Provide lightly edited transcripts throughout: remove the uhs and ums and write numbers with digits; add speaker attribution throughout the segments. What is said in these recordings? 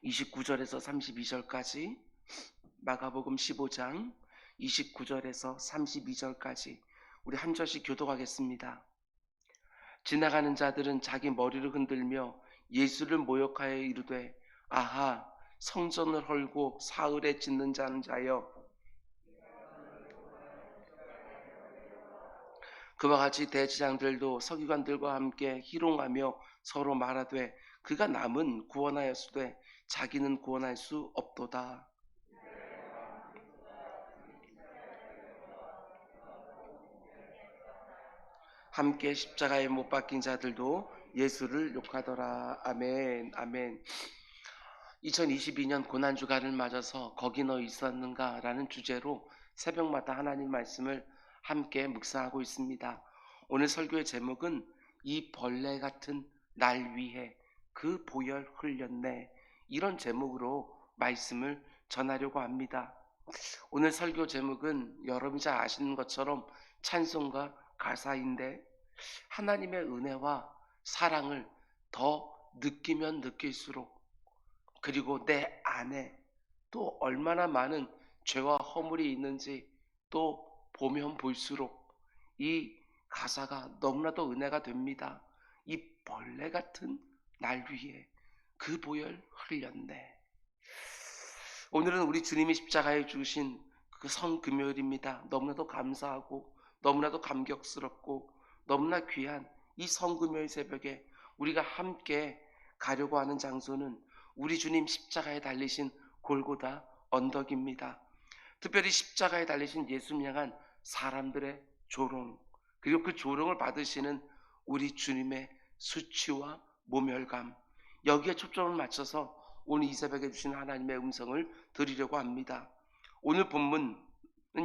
Speaker 1: 29절에서 32절까지, 마가복음 15장 29절에서 32절까지 우리 한 절씩 교독하겠습니다. 지나가는 자들은 자기 머리를 흔들며 예수를 모욕하여 이르되, 아하, 성전을 헐고 사흘에 짓는 자는 자여, 그와 같이 대제사장들도 서기관들과 함께 희롱하며 서로 말하되, 그가 남은 구원하였으되 자기는 구원할 수 없도다. 함께 십자가에 못 박힌 자들도 예수를 욕하더라. 아멘, 아멘. 2022년 고난주간을 맞아서 거기 너 있었는가? 라는 주제로 새벽마다 하나님 말씀을 함께 묵상하고 있습니다. 오늘 설교의 제목은 이 벌레 같은 날 위해 그 보혈 흘렸네, 이런 제목으로 말씀을 전하려고 합니다. 오늘 설교 제목은 여러분이 잘 아시는 것처럼 찬송가 가사인데, 하나님의 은혜와 사랑을 더 느끼면 느낄수록, 그리고 내 안에 또 얼마나 많은 죄와 허물이 있는지 또 보면 볼수록 이 가사가 너무나도 은혜가 됩니다. 이 벌레 같은 날 위에 그 보혈 흘렸네. 오늘은 우리 주님이 십자가에 주신 그 성금요일입니다. 너무나도 감사하고 너무나도 감격스럽고 너무나 귀한 이 성금요일 새벽에 우리가 함께 가려고 하는 장소는 우리 주님 십자가에 달리신 골고다 언덕입니다. 특별히 십자가에 달리신 예수님 향한 사람들의 조롱, 그리고 그 조롱을 받으시는 우리 주님의 수치와 모멸감, 여기에 초점을 맞춰서 오늘 이 새벽에 주신 하나님의 음성을 드리려고 합니다. 오늘 본문은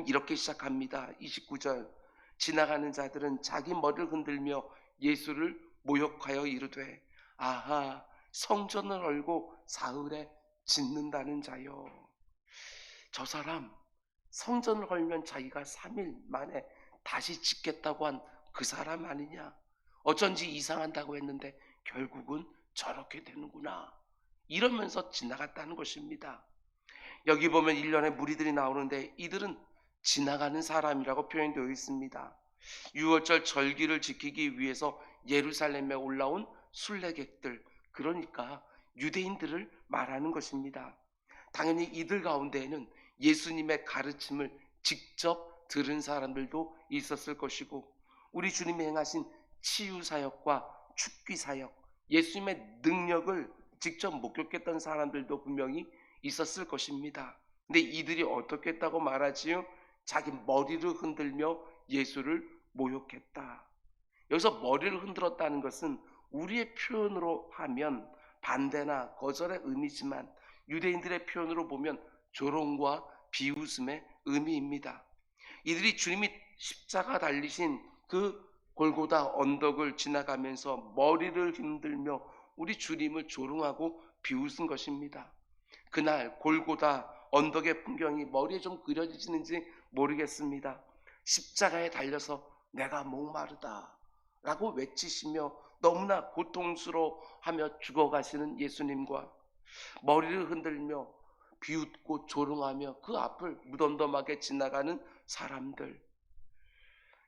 Speaker 1: 이렇게 시작합니다. 29절, 지나가는 자들은 자기 머리를 흔들며 예수를 모욕하여 이르되, 아하, 성전을 헐고 사흘에 짓는다는 자요. 저 사람 성전을 헐면 자기가 3일 만에 다시 짓겠다고 한 그 사람 아니냐? 어쩐지 이상한다고 했는데 결국은 저렇게 되는구나, 이러면서 지나갔다는 것입니다. 여기 보면 일련의 무리들이 나오는데 이들은 지나가는 사람이라고 표현되어 있습니다. 6월절 절기를 지키기 위해서 예루살렘에 올라온 순례객들, 그러니까 유대인들을 말하는 것입니다. 당연히 이들 가운데에는 예수님의 가르침을 직접 들은 사람들도 있었을 것이고, 우리 주님이 행하신 치유사역과 축기사역, 예수님의 능력을 직접 목격했던 사람들도 분명히 있었을 것입니다. 근데 이들이 어떻게 했다고 말하지요? 자기 머리를 흔들며 예수를 모욕했다. 여기서 머리를 흔들었다는 것은 우리의 표현으로 하면 반대나 거절의 의미지만 유대인들의 표현으로 보면 조롱과 비웃음의 의미입니다. 이들이 주님이 십자가 달리신 그 골고다 언덕을 지나가면서 머리를 흔들며 우리 주님을 조롱하고 비웃은 것입니다. 그날 골고다 언덕의 풍경이 머리에 좀 그려지시는지 모르겠습니다. 십자가에 달려서 내가 목마르다 라고 외치시며 너무나 고통스러워하며 죽어가시는 예수님과 머리를 흔들며 비웃고 조롱하며 그 앞을 무덤덤하게 지나가는 사람들,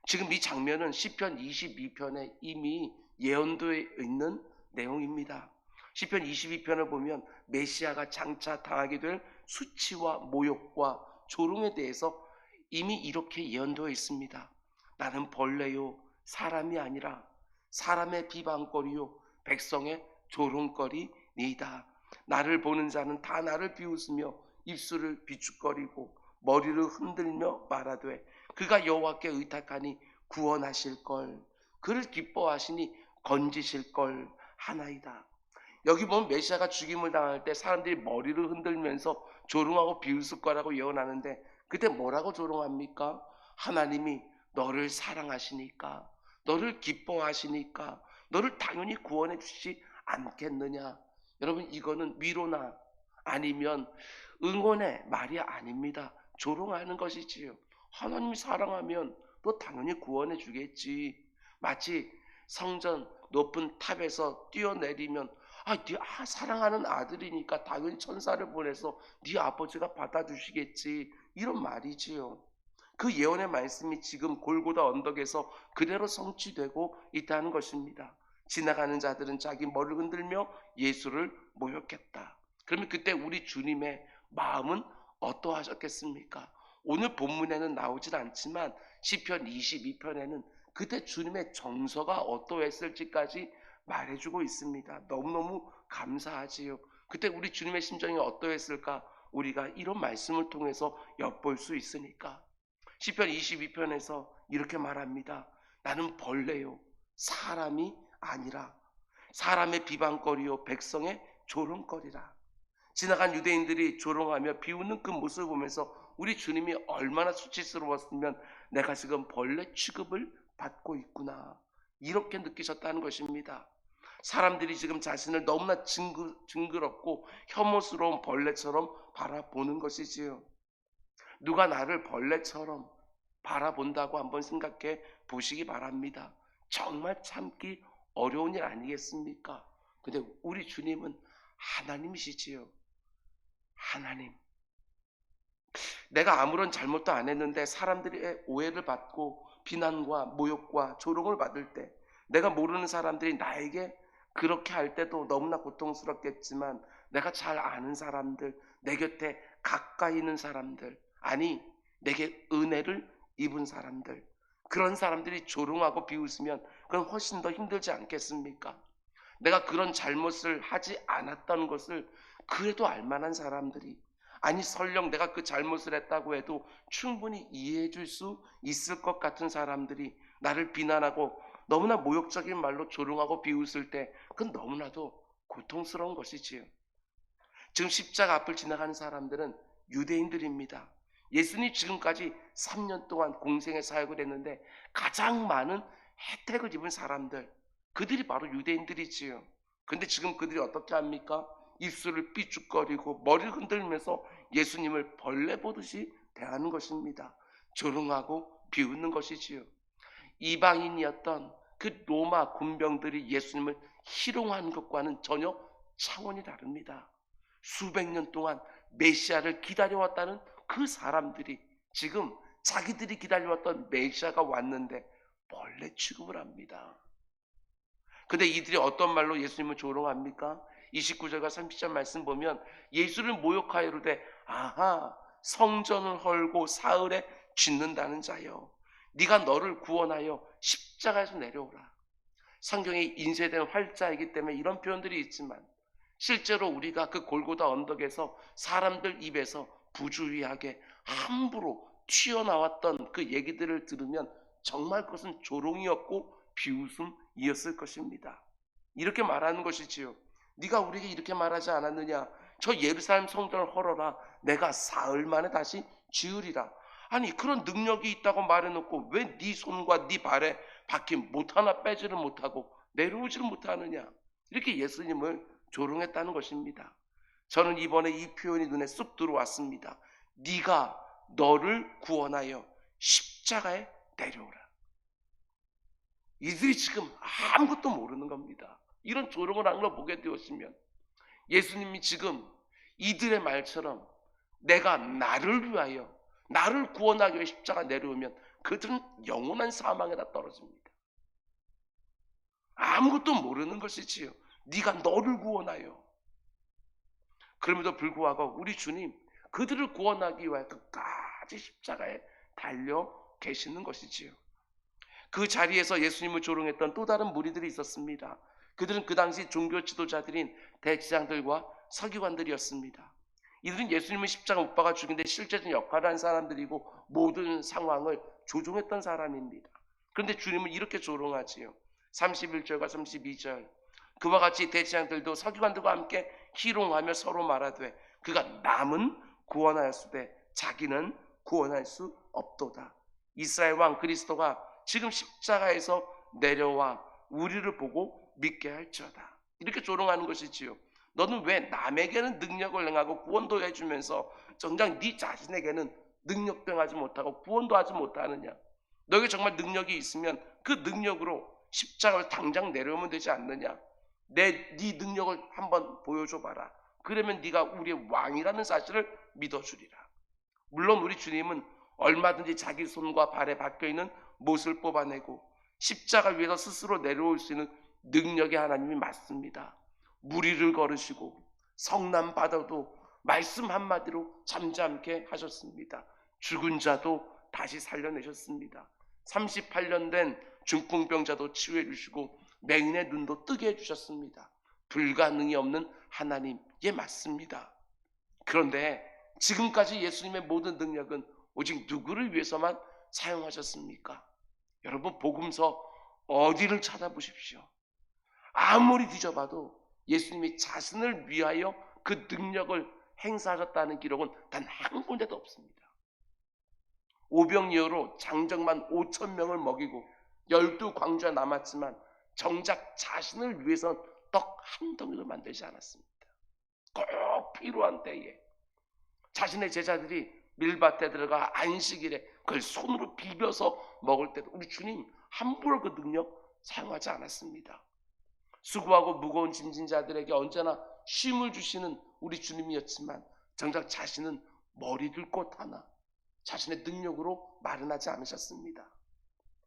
Speaker 1: 지금 이 장면은 시편 22편에 이미 예언되어 있는 내용입니다. 시편 22편을 보면 메시아가 장차 당하게 될 수치와 모욕과 조롱에 대해서 이미 이렇게 예언되어 있습니다. 나는 벌레요 사람이 아니라 사람의 비방거리요 백성의 조롱거리니이다. 나를 보는 자는 다 나를 비웃으며 입술을 비축거리고 머리를 흔들며 말하되, 그가 여호와께 의탁하니 구원하실 걸, 그를 기뻐하시니 건지실 걸 하나이다. 여기 보면 메시아가 죽임을 당할 때 사람들이 머리를 흔들면서 조롱하고 비웃을 거라고 예언하는데, 그때 뭐라고 조롱합니까? 하나님이 너를 사랑하시니까, 너를 기뻐하시니까 너를 당연히 구원해 주시지 않겠느냐. 여러분, 이거는 위로나 아니면 응원의 말이 아닙니다. 조롱하는 것이지요. 하나님이 사랑하면 너 당연히 구원해 주겠지. 마치 성전 높은 탑에서 뛰어내리면 사랑하는 아들이니까 당연히 천사를 보내서 네 아버지가 받아주시겠지, 이런 말이지요. 그 예언의 말씀이 지금 골고다 언덕에서 그대로 성취되고 있다는 것입니다. 지나가는 자들은 자기 머리를 흔들며 예수를 모욕했다. 그러면 그때 우리 주님의 마음은 어떠하셨겠습니까? 오늘 본문에는 나오진 않지만 시편 22편에는 그때 주님의 정서가 어떠했을지까지 말해주고 있습니다. 너무너무 감사하지요. 그때 우리 주님의 심정이 어떠했을까? 우리가 이런 말씀을 통해서 엿볼 수 있으니까. 시편 22편에서 이렇게 말합니다. 나는 벌레요, 사람이 아니라 사람의 비방거리요, 백성의 조롱거리라. 지나간 유대인들이 조롱하며 비웃는 그 모습을 보면서 우리 주님이 얼마나 수치스러웠으면 내가 지금 벌레 취급을 받고 있구나, 이렇게 느끼셨다는 것입니다. 사람들이 지금 자신을 너무나 징그럽고 혐오스러운 벌레처럼 바라보는 것이지요. 누가 나를 벌레처럼 바라본다고 한번 생각해 보시기 바랍니다. 정말 참기 어려운 일 아니겠습니까? 근데 우리 주님은 하나님이시지요. 하나님. 내가 아무런 잘못도 안 했는데 사람들의 오해를 받고 비난과 모욕과 조롱을 받을 때, 내가 모르는 사람들이 나에게 그렇게 할 때도 너무나 고통스럽겠지만, 내가 잘 아는 사람들, 내 곁에 가까이 있는 사람들, 아니 내게 은혜를 입은 사람들, 그런 사람들이 조롱하고 비웃으면 그건 훨씬 더 힘들지 않겠습니까? 내가 그런 잘못을 하지 않았다는 것을 그래도 알만한 사람들이, 아니 설령 내가 그 잘못을 했다고 해도 충분히 이해해 줄 수 있을 것 같은 사람들이 나를 비난하고 너무나 모욕적인 말로 조롱하고 비웃을 때, 그건 너무나도 고통스러운 것이지요. 지금 십자가 앞을 지나가는 사람들은 유대인들입니다. 예수님이 지금까지 3년 동안 공생의 사역을 했는데 가장 많은 혜택을 입은 사람들, 그들이 바로 유대인들이지요. 근데 지금 그들이 어떻게 합니까? 입술을 삐죽거리고 머리를 흔들면서 예수님을 벌레 보듯이 대하는 것입니다. 조롱하고 비웃는 것이지요. 이방인이었던 그 로마 군병들이 예수님을 희롱하는 것과는 전혀 차원이 다릅니다. 수백 년 동안 메시아를 기다려왔다는 그 사람들이 지금 자기들이 기다려왔던 메시아가 왔는데 벌레 취급을 합니다. 근데 이들이 어떤 말로 예수님을 조롱합니까? 29절과 30절 말씀 보면 예수를 모욕하여 이르되 아하, 성전을 헐고 사흘에 짓는다는 자여, 네가 너를 구원하여 십자가에서 내려오라. 성경에 인쇄된 활자이기 때문에 이런 표현들이 있지만, 실제로 우리가 그 골고다 언덕에서 사람들 입에서 부주의하게 함부로 튀어나왔던 그 얘기들을 들으면 정말 그것은 조롱이었고 비웃음이었을 것입니다. 이렇게 말하는 것이지요. 네가 우리에게 이렇게 말하지 않았느냐? 저 예루살렘 성전을 헐어라, 내가 사흘 만에 다시 지으리라. 아니 그런 능력이 있다고 말해놓고 왜 네 손과 네 발에 박힌 못 하나 빼지를 못하고 내려오지를 못하느냐? 이렇게 예수님을 조롱했다는 것입니다. 저는 이번에 이 표현이 눈에 쑥 들어왔습니다. 네가 너를 구원하여 십자가에 내려오라. 이들이 지금 아무것도 모르는 겁니다. 이런 조롱을 한 걸 보게 되었으면 예수님이 지금 이들의 말처럼 내가 나를 위하여 나를 구원하기 위해 십자가 내려오면 그들은 영원한 사망에다 떨어집니다. 아무것도 모르는 것이지요. 네가 너를 구원하여. 그럼에도 불구하고 우리 주님 그들을 구원하기 위해 끝까지 십자가에 달려 계시는 것이지요. 그 자리에서 예수님을 조롱했던 또 다른 무리들이 있었습니다. 그들은 그 당시 종교 지도자들인 대지장들과 서기관들이었습니다. 이들은 예수님을 십자가 못 박아 죽인데 실제적인 역할을 한 사람들이고 모든 상황을 조종했던 사람입니다. 그런데 주님은 이렇게 조롱하지요. 31절과 32절. 그와 같이 대지장들도 서기관들과 함께 희롱하며 서로 말하되 그가 남은 구원하였으되 자기는 구원할 수 없도다. 이스라엘 왕 그리스도가 지금 십자가에서 내려와 우리를 보고 믿게 할지어다. 이렇게 조롱하는 것이지요. 너는 왜 남에게는 능력을 행하고 구원도 해주면서 정작 네 자신에게는 능력도 행하지 못하고 구원도 하지 못하느냐? 너에게 정말 능력이 있으면 그 능력으로 십자가를 당장 내려오면 되지 않느냐? 네 능력을 한번 보여줘봐라. 그러면 네가 우리의 왕이라는 사실을 믿어주리라. 물론 우리 주님은 얼마든지 자기 손과 발에 박혀있는 못을 뽑아내고 십자가 위에서 스스로 내려올 수 있는 능력의 하나님이 맞습니다. 무리를 걸으시고 성난 바다도 말씀 한마디로 잠잠케 하셨습니다. 죽은 자도 다시 살려내셨습니다. 38년 된 중풍병자도 치유해 주시고 맹인의 눈도 뜨게 해주셨습니다. 불가능이 없는 하나님, 예, 맞습니다. 그런데 지금까지 예수님의 모든 능력은 오직 누구를 위해서만 사용하셨습니까? 여러분, 복음서 어디를 찾아보십시오. 아무리 뒤져봐도 예수님이 자신을 위하여 그 능력을 행사하셨다는 기록은 단 한 군데도 없습니다. 오병이어로 장정만 5천 명을 먹이고 12광주가 남았지만 정작 자신을 위해서 떡 한 덩이도 만들지 않았습니다. 꼭 필요한 때에 자신의 제자들이 밀밭에 들어가 안식일에 그걸 손으로 비벼서 먹을 때도 우리 주님 함부로 그 능력 사용하지 않았습니다. 수고하고 무거운 짐진 자들에게 언제나 쉼을 주시는 우리 주님이었지만 정작 자신은 머리 들 곳 하나 자신의 능력으로 마련하지 않으셨습니다.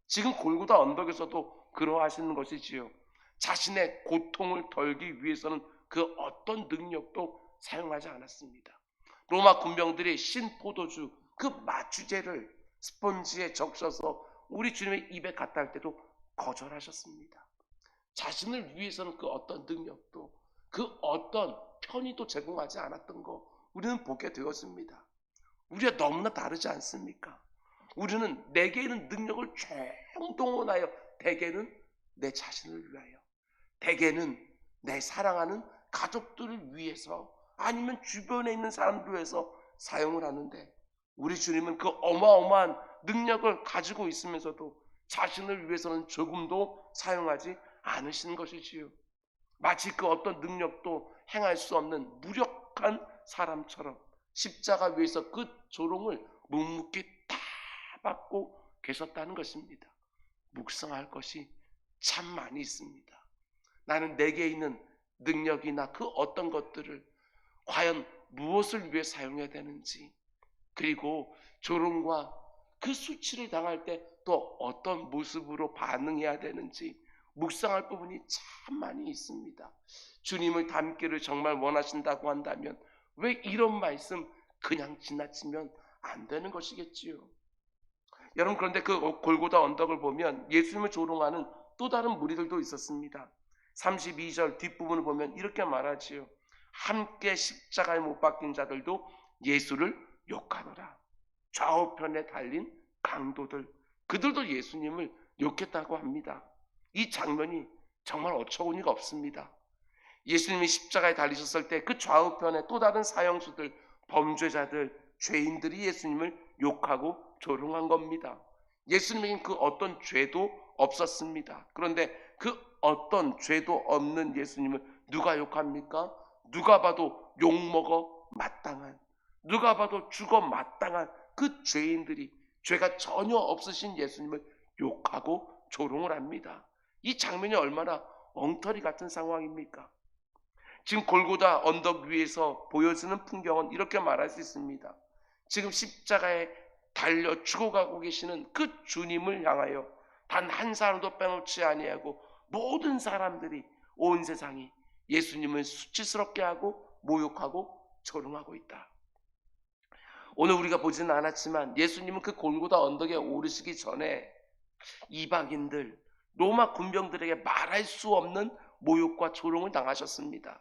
Speaker 1: 지금 골고다 언덕에서도 그러하시는 것이지요. 자신의 고통을 덜기 위해서는 그 어떤 능력도 사용하지 않았습니다. 로마 군병들이 신포도주 그 마취제를 스펀지에 적셔서 우리 주님의 입에 갖다 할 때도 거절하셨습니다. 자신을 위해서는 그 어떤 능력도 그 어떤 편의도 제공하지 않았던 거 우리는 보게 되었습니다. 우리가 너무나 다르지 않습니까? 우리는 내게 있는 능력을 총동원하여 대개는 내 자신을 위하여, 대개는 내 사랑하는 가족들을 위해서, 아니면 주변에 있는 사람들을 위해서 사용을 하는데 우리 주님은 그 어마어마한 능력을 가지고 있으면서도 자신을 위해서는 조금도 사용하지 않으시는 것이지요. 마치 그 어떤 능력도 행할 수 없는 무력한 사람처럼 십자가 위에서 그 조롱을 묵묵히 다 받고 계셨다는 것입니다. 묵상할 것이 참 많이 있습니다. 나는 내게 있는 능력이나 그 어떤 것들을 과연 무엇을 위해 사용해야 되는지, 그리고 조롱과 그 수치를 당할 때 또 어떤 모습으로 반응해야 되는지 묵상할 부분이 참 많이 있습니다. 주님을 닮기를 정말 원하신다고 한다면 왜 이런 말씀 그냥 지나치면 안 되는 것이겠지요. 여러분, 그런데 그 골고다 언덕을 보면 예수님을 조롱하는 또 다른 무리들도 있었습니다. 32절 뒷부분을 보면 이렇게 말하지요. 함께 십자가에 못 박힌 자들도 예수를 욕하더라. 좌우편에 달린 강도들, 그들도 예수님을 욕했다고 합니다. 이 장면이 정말 어처구니가 없습니다. 예수님이 십자가에 달리셨을 때 그 좌우편에 또 다른 사형수들, 범죄자들, 죄인들이 예수님을 욕하고 조롱한 겁니다. 예수님에겐 그 어떤 죄도 없었습니다. 그런데 그 어떤 죄도 없는 예수님을 누가 욕합니까? 누가 봐도 욕먹어 마땅한, 누가 봐도 죽어 마땅한 그 죄인들이 죄가 전혀 없으신 예수님을 욕하고 조롱을 합니다. 이 장면이 얼마나 엉터리 같은 상황입니까? 지금 골고다 언덕 위에서 보여지는 풍경은 이렇게 말할 수 있습니다. 지금 십자가에 달려 죽어가고 계시는 그 주님을 향하여 단 한 사람도 빼놓지 아니하고 모든 사람들이, 온 세상이 예수님을 수치스럽게 하고 모욕하고 조롱하고 있다. 오늘 우리가 보지는 않았지만 예수님은 그 골고다 언덕에 오르시기 전에 이방인들, 로마 군병들에게 말할 수 없는 모욕과 조롱을 당하셨습니다.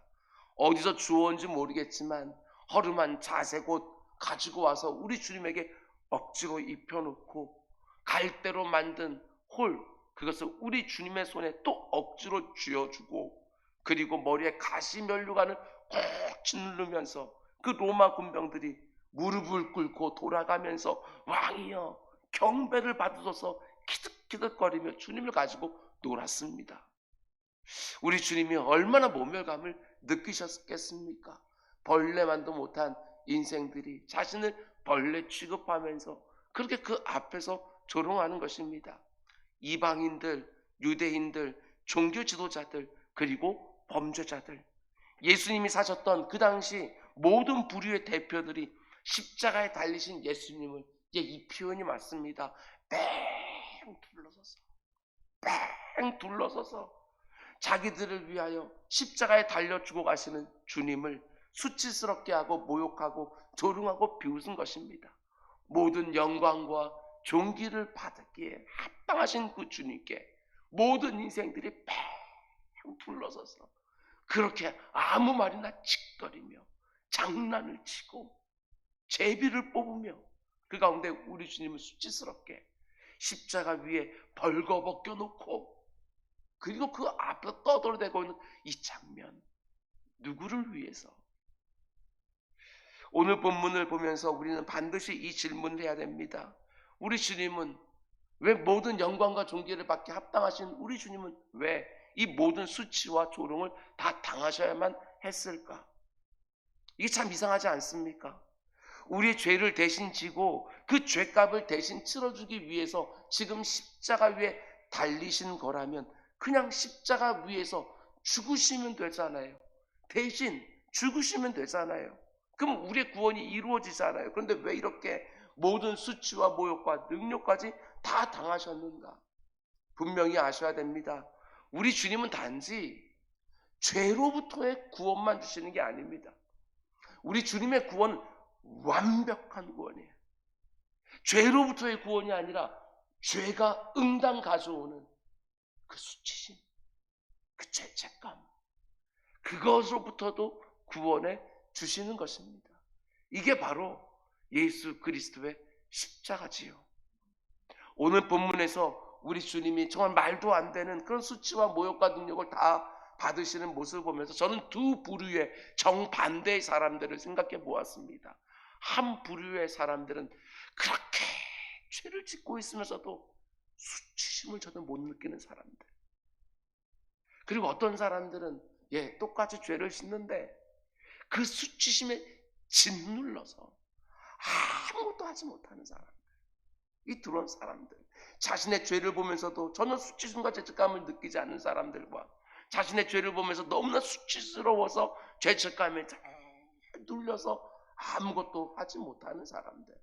Speaker 1: 어디서 주워온지 모르겠지만 허름한 자색옷 가지고 와서 우리 주님에게 억지로 입혀놓고 갈대로 만든 홀, 그것을 우리 주님의 손에 또 억지로 쥐어주고, 그리고 머리에 가시면류관을 꼭 짓누르면서 그 로마 군병들이 무릎을 꿇고 돌아가면서 왕이여 경배를 받으소서 키득키득거리며 주님을 가지고 놀았습니다. 우리 주님이 얼마나 모멸감을 느끼셨겠습니까? 벌레만도 못한 인생들이 자신을 벌레 취급하면서 그렇게 그 앞에서 조롱하는 것입니다. 이방인들, 유대인들, 종교 지도자들, 그리고 범죄자들, 예수님이 사셨던 그 당시 모든 부류의 대표들이 십자가에 달리신 예수님을, 이 표현이 맞습니다, 뺑 둘러서서 자기들을 위하여 십자가에 달려 죽어가시는 주님을 수치스럽게 하고 모욕하고 조롱하고 비웃은 것입니다. 모든 영광과 존귀를 받기에 합당하신 그 주님께 모든 인생들이 뺑 둘러서서 그렇게 아무 말이나 칙거리며 장난을 치고 제비를 뽑으며 그 가운데 우리 주님을 수치스럽게 십자가 위에 벌거벗겨 놓고, 그리고 그 앞에 떠돌아대고 있는 이 장면, 누구를 위해서? 오늘 본문을 보면서 우리는 반드시 이 질문을 해야 됩니다. 우리 주님은 왜, 모든 영광과 존귀를 받게 합당하신 우리 주님은 왜 이 모든 수치와 조롱을 다 당하셔야만 했을까? 이게 참 이상하지 않습니까? 우리의 죄를 대신 지고 그 죄값을 대신 치러주기 위해서 지금 십자가 위에 달리신 거라면 그냥 십자가 위에서 죽으시면 되잖아요. 대신 죽으시면 되잖아요. 그럼 우리의 구원이 이루어지잖아요. 그런데 왜 이렇게 모든 수치와 모욕과 능력까지 다 당하셨는가? 분명히 아셔야 됩니다. 우리 주님은 단지 죄로부터의 구원만 주시는 게 아닙니다. 우리 주님의 구원은 완벽한 구원이에요. 죄로부터의 구원이 아니라 죄가 응당 가져오는 그 수치심, 그 죄책감, 그것으로부터도 구원해 주시는 것입니다. 이게 바로 예수 그리스도의 십자가지요. 오늘 본문에서 우리 주님이 정말 말도 안 되는 그런 수치와 모욕과 능력을 다 받으시는 모습을 보면서 저는 두 부류의 정반대의 사람들을 생각해 보았습니다. 한 부류의 사람들은 그렇게 죄를 짓고 있으면서도 수치심을 저는 못 느끼는 사람들. 그리고 어떤 사람들은 똑같이 죄를 짓는데 그 수치심에 짓눌러서 아무것도 하지 못하는 사람들. 이 두려운 사람들, 자신의 죄를 보면서도 전혀 수치심과 죄책감을 느끼지 않는 사람들과 자신의 죄를 보면서 너무나 수치스러워서 죄책감에 잘 눌려서 아무것도 하지 못하는 사람들.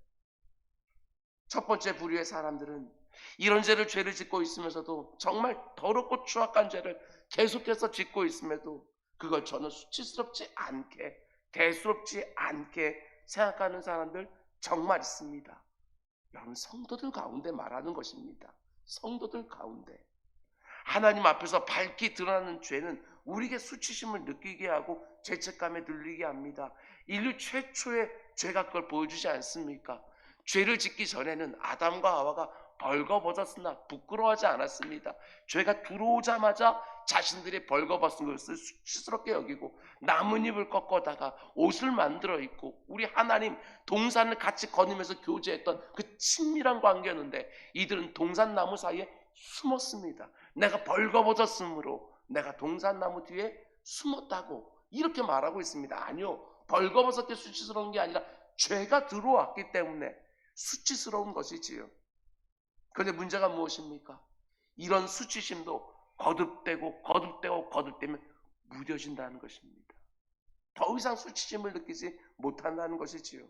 Speaker 1: 첫 번째 부류의 사람들은 이런 죄를 짓고 있으면서도 정말 더럽고 추악한 죄를 계속해서 짓고 있음에도 그걸 전혀 수치스럽지 않게, 대수롭지 않게 생각하는 사람들 정말 있습니다. 여러분, 성도들 가운데 말하는 것입니다. 성도들 가운데 하나님 앞에서 밝히 드러나는 죄는 우리에게 수치심을 느끼게 하고 죄책감에 눌리게 합니다. 인류 최초의 죄가 그걸 보여주지 않습니까? 죄를 짓기 전에는 아담과 하와가 벌거벗었으나 부끄러워하지 않았습니다. 죄가 들어오자마자 자신들이 벌거벗은 것을 수치스럽게 여기고 나뭇잎을 꺾어다가 옷을 만들어 입고 우리 하나님 동산을 같이 거니면서 교제했던 그 친밀한 관계였는데 이들은 동산나무 사이에 숨었습니다. 내가 벌거벗었으므로 내가 동산나무 뒤에 숨었다고 이렇게 말하고 있습니다. 아니요, 벌거벗었게 수치스러운 게 아니라 죄가 들어왔기 때문에 수치스러운 것이지요. 그런데 문제가 무엇입니까? 이런 수치심도 거듭되면 무뎌진다는 것입니다. 더 이상 수치심을 느끼지 못한다는 것이지요.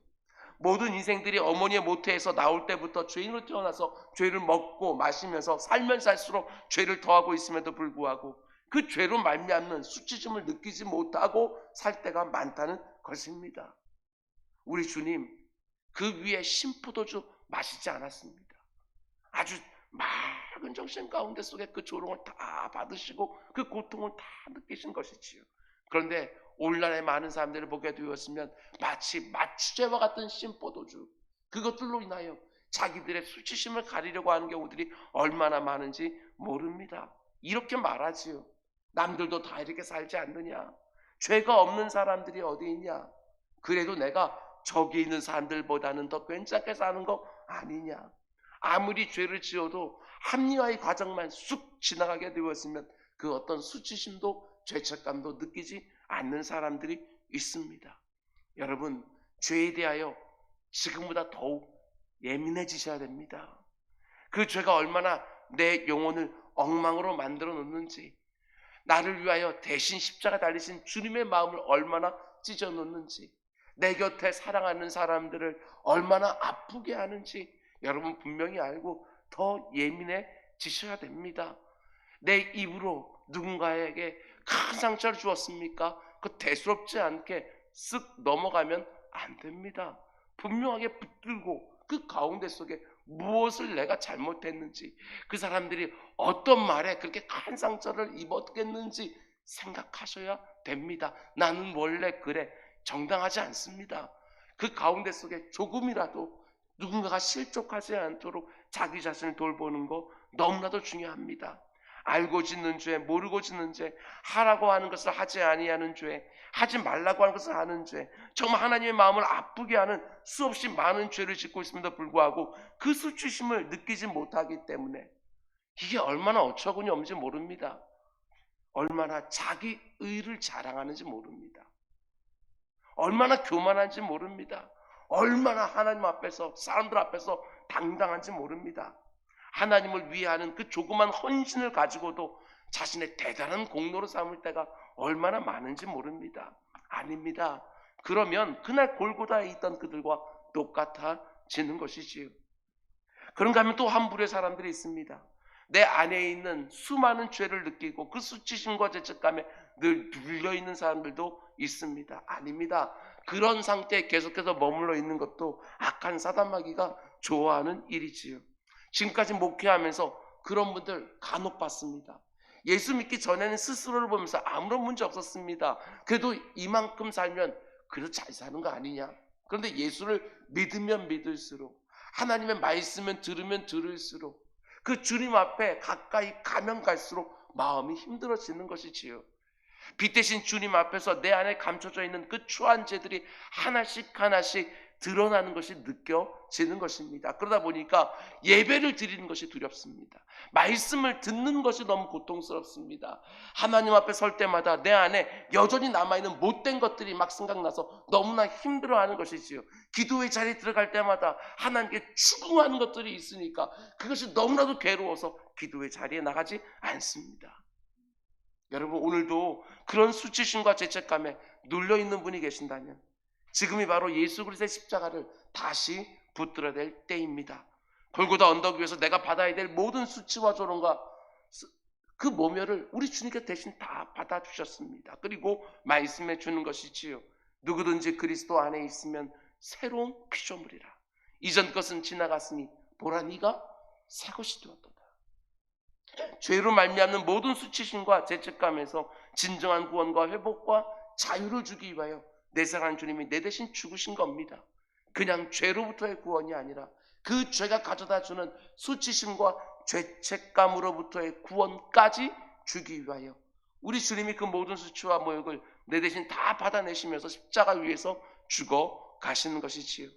Speaker 1: 모든 인생들이 어머니의 모태에서 나올 때부터 죄인으로 태어나서 죄를 먹고 마시면서 살면 살수록 죄를 더하고 있음에도 불구하고 그 죄로 말미암는 수치심을 느끼지 못하고 살 때가 많다는 것입니다. 우리 주님 그 위에 신포도주 마시지 않았습니다. 아주 맑은 정신 가운데 속에 그 조롱을 다 받으시고 그 고통을 다 느끼신 것이지요. 그런데 오늘날의 많은 사람들을 보게 되었으면 마치 마취제와 같은 신포도주, 그것들로 인하여 자기들의 수치심을 가리려고 하는 경우들이 얼마나 많은지 모릅니다. 이렇게 말하지요. 남들도 다 이렇게 살지 않느냐? 죄가 없는 사람들이 어디 있냐? 그래도 내가 저기 있는 사람들보다는 더 괜찮게 사는 거 아니냐? 아무리 죄를 지어도 합리화의 과정만 쑥 지나가게 되었으면 그 어떤 수치심도 죄책감도 느끼지 않는 사람들이 있습니다. 여러분, 죄에 대하여 지금보다 더욱 예민해지셔야 됩니다. 그 죄가 얼마나 내 영혼을 엉망으로 만들어 놓는지, 나를 위하여 대신 십자가 달리신 주님의 마음을 얼마나 찢어놓는지, 내 곁에 사랑하는 사람들을 얼마나 아프게 하는지 여러분 분명히 알고 더 예민해지셔야 됩니다. 내 입으로 누군가에게 큰 상처를 주었습니까? 그 대수롭지 않게 쓱 넘어가면 안 됩니다. 분명하게 붙들고 그 가운데 속에 무엇을 내가 잘못했는지, 그 사람들이 어떤 말에 그렇게 큰 상처를 입었겠는지 생각하셔야 됩니다. 나는 원래 그래, 정당하지 않습니다. 그 가운데 속에 조금이라도 누군가가 실족하지 않도록 자기 자신을 돌보는 거 너무나도 중요합니다. 알고 짓는 죄, 모르고 짓는 죄, 하라고 하는 것을 하지 아니하는 죄, 하지 말라고 하는 것을 하는 죄, 정말 하나님의 마음을 아프게 하는 수없이 많은 죄를 짓고 있음에도 불구하고 그 수치심을 느끼지 못하기 때문에 이게 얼마나 어처구니 없는지 모릅니다. 얼마나 자기 의를 자랑하는지 모릅니다. 얼마나 교만한지 모릅니다. 얼마나 하나님 앞에서, 사람들 앞에서 당당한지 모릅니다. 하나님을 위하는 그 조그만 헌신을 가지고도 자신의 대단한 공로로 삼을 때가 얼마나 많은지 모릅니다. 아닙니다. 그러면 그날 골고다에 있던 그들과 똑같아지는 것이지요. 그런가 하면 또 한 부류의 사람들이 있습니다. 내 안에 있는 수많은 죄를 느끼고 그 수치심과 죄책감에 늘 눌려있는 사람들도 있습니다. 아닙니다. 그런 상태에 계속해서 머물러 있는 것도 악한 사단마귀가 좋아하는 일이지요. 지금까지 목회하면서 그런 분들 간혹 봤습니다. 예수 믿기 전에는 스스로를 보면서 아무런 문제 없었습니다. 그래도 이만큼 살면 그래도 잘 사는 거 아니냐. 그런데 예수를 믿으면 믿을수록, 하나님의 말씀을 들으면 들을수록, 그 주님 앞에 가까이 가면 갈수록 마음이 힘들어지는 것이지요. 빛 대신 주님 앞에서 내 안에 감춰져 있는 그 추한 죄들이 하나씩 하나씩 드러나는 것이 느껴지는 것입니다. 그러다 보니까 예배를 드리는 것이 두렵습니다. 말씀을 듣는 것이 너무 고통스럽습니다. 하나님 앞에 설 때마다 내 안에 여전히 남아있는 못된 것들이 막 생각나서 너무나 힘들어하는 것이지요. 기도의 자리에 들어갈 때마다 하나님께 추궁하는 것들이 있으니까 그것이 너무나도 괴로워서 기도의 자리에 나가지 않습니다. 여러분, 오늘도 그런 수치심과 죄책감에 눌려있는 분이 계신다면 지금이 바로 예수 그리스도의 십자가를 다시 붙들어야 될 때입니다. 골고다 언덕 위에서 내가 받아야 될 모든 수치와 조롱과 그 모멸을 우리 주님께 대신 다 받아주셨습니다. 그리고 말씀해 주는 것이지요. 누구든지 그리스도 안에 있으면 새로운 피조물이라. 이전 것은 지나갔으니 보라 네가 새 것이 되었도다. 죄로 말미암는 모든 수치심과 죄책감에서 진정한 구원과 회복과 자유를 주기 위하여 내 사랑하는 주님이 내 대신 죽으신 겁니다. 그냥 죄로부터의 구원이 아니라 그 죄가 가져다 주는 수치심과 죄책감으로부터의 구원까지 주기 위하여 우리 주님이 그 모든 수치와 모욕을 내 대신 다 받아내시면서 십자가 위에서 죽어 가시는 것이지요.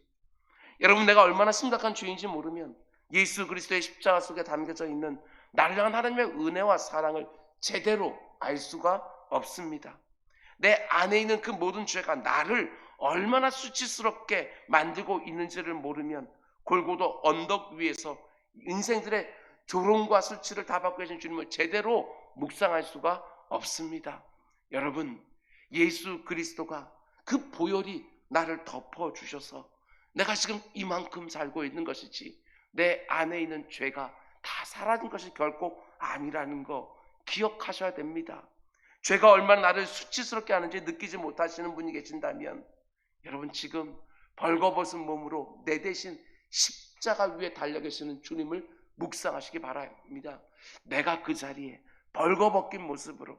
Speaker 1: 여러분, 내가 얼마나 심각한 죄인지 모르면 예수 그리스도의 십자가 속에 담겨져 있는 나를 향한 하나님의 은혜와 사랑을 제대로 알 수가 없습니다. 내 안에 있는 그 모든 죄가 나를 얼마나 수치스럽게 만들고 있는지를 모르면 골고도 언덕 위에서 인생들의 조롱과 수치를 다 받고 계신 주님을 제대로 묵상할 수가 없습니다. 여러분, 예수 그리스도가 그 보혈이 나를 덮어주셔서 내가 지금 이만큼 살고 있는 것이지 내 안에 있는 죄가 다 사라진 것이 결코 아니라는 거 기억하셔야 됩니다. 죄가 얼마나 나를 수치스럽게 하는지 느끼지 못하시는 분이 계신다면 여러분, 지금 벌거벗은 몸으로 내 대신 십자가 위에 달려 계시는 주님을 묵상하시기 바랍니다. 내가 그 자리에 벌거벗긴 모습으로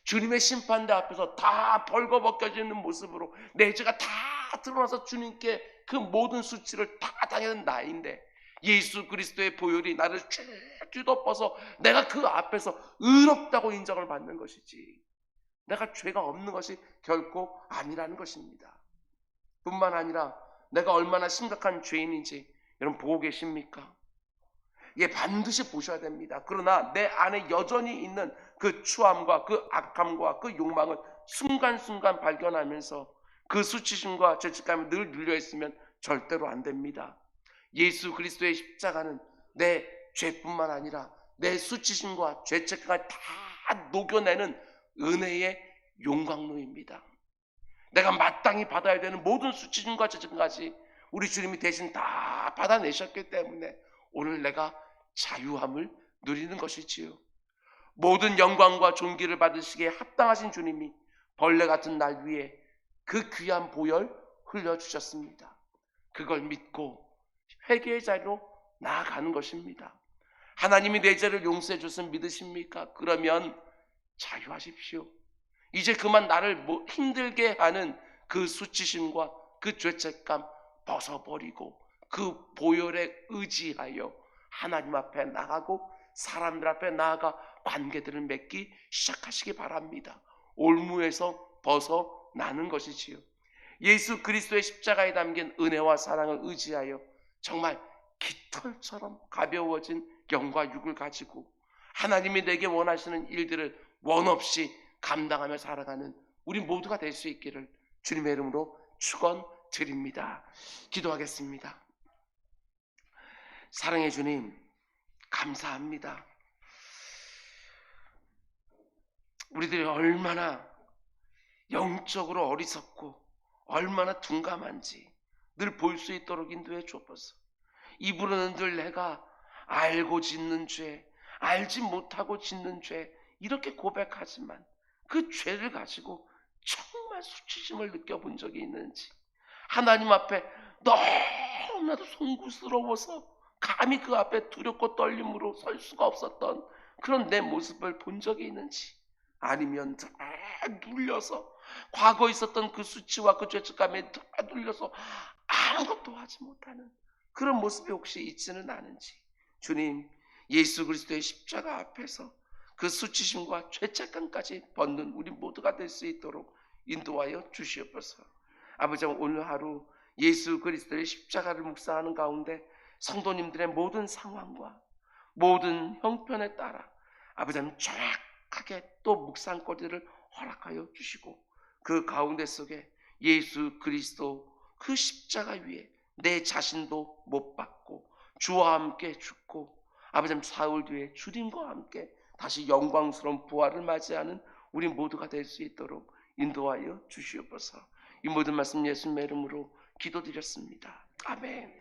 Speaker 1: 주님의 심판대 앞에서 다 벌거벗겨지는 모습으로 내 죄가 다 드러나서 주님께 그 모든 수치를 다 당하는 나인데 예수 그리스도의 보혈이 나를 쭉 뒤덮어서 내가 그 앞에서 의롭다고 인정을 받는 것이지 내가 죄가 없는 것이 결코 아니라는 것입니다. 뿐만 아니라 내가 얼마나 심각한 죄인인지 여러분 보고 계십니까? 예, 반드시 보셔야 됩니다. 그러나 내 안에 여전히 있는 그 추함과 그 악함과 그 욕망을 순간순간 발견하면서 그 수치심과 죄책감이 늘 눌려있으면 절대로 안 됩니다. 예수 그리스도의 십자가는 내 죄뿐만 아니라 내 수치심과 죄책감을 다 녹여내는 은혜의 용광로입니다. 내가 마땅히 받아야 되는 모든 수치심과 저주까지 우리 주님이 대신 다 받아내셨기 때문에 오늘 내가 자유함을 누리는 것이지요. 모든 영광과 존귀를 받으시기에 합당하신 주님이 벌레 같은 날 위에 그 귀한 보혈 흘려주셨습니다. 그걸 믿고 회개의 자리로 나아가는 것입니다. 하나님이 내 죄를 용서해 줬으면 믿으십니까? 그러면 자유하십시오. 이제 그만 나를 힘들게 하는 그 수치심과 그 죄책감 벗어버리고 그 보혈에 의지하여 하나님 앞에 나가고 사람들 앞에 나아가 관계들을 맺기 시작하시기 바랍니다. 올무에서 벗어나는 것이지요. 예수 그리스도의 십자가에 담긴 은혜와 사랑을 의지하여 정말 깃털처럼 가벼워진 영과 육을 가지고 하나님이 내게 원하시는 일들을 원 없이 감당하며 살아가는 우리 모두가 될 수 있기를 주님의 이름으로 축원드립니다. 기도하겠습니다. 사랑의 주님, 감사합니다. 우리들이 얼마나 영적으로 어리석고 얼마나 둔감한지 늘 볼 수 있도록 인도해 주옵소서. 입으로는 늘 내가 알고 짓는 죄, 알지 못하고 짓는 죄 이렇게 고백하지만 그 죄를 가지고 정말 수치심을 느껴본 적이 있는지, 하나님 앞에 너무나도 송구스러워서 감히 그 앞에 두렵고 떨림으로 설 수가 없었던 그런 내 모습을 본 적이 있는지, 아니면 다 눌려서 과거에 있었던 그 수치와 그 죄책감에 다 눌려서 아무것도 하지 못하는 그런 모습이 혹시 있지는 않은지, 주님, 예수 그리스도의 십자가 앞에서 그 수치심과 죄책감까지 벗는 우리 모두가 될 수 있도록 인도하여 주시옵소서. 아버지, 오늘 하루 예수 그리스도의 십자가를 묵상하는 가운데 성도님들의 모든 상황과 모든 형편에 따라 아버지 정확하게 또 묵상거리를 허락하여 주시고 그 가운데 속에 예수 그리스도 그 십자가 위에 내 자신도 못 박고 주와 함께 죽고 아버지 사흘 뒤에 주님과 함께 다시 영광스러운 부활을 맞이하는 우리 모두가 될 수 있도록 인도하여 주시옵소서. 이 모든 말씀 예수님의 이름으로 기도드렸습니다. 아멘.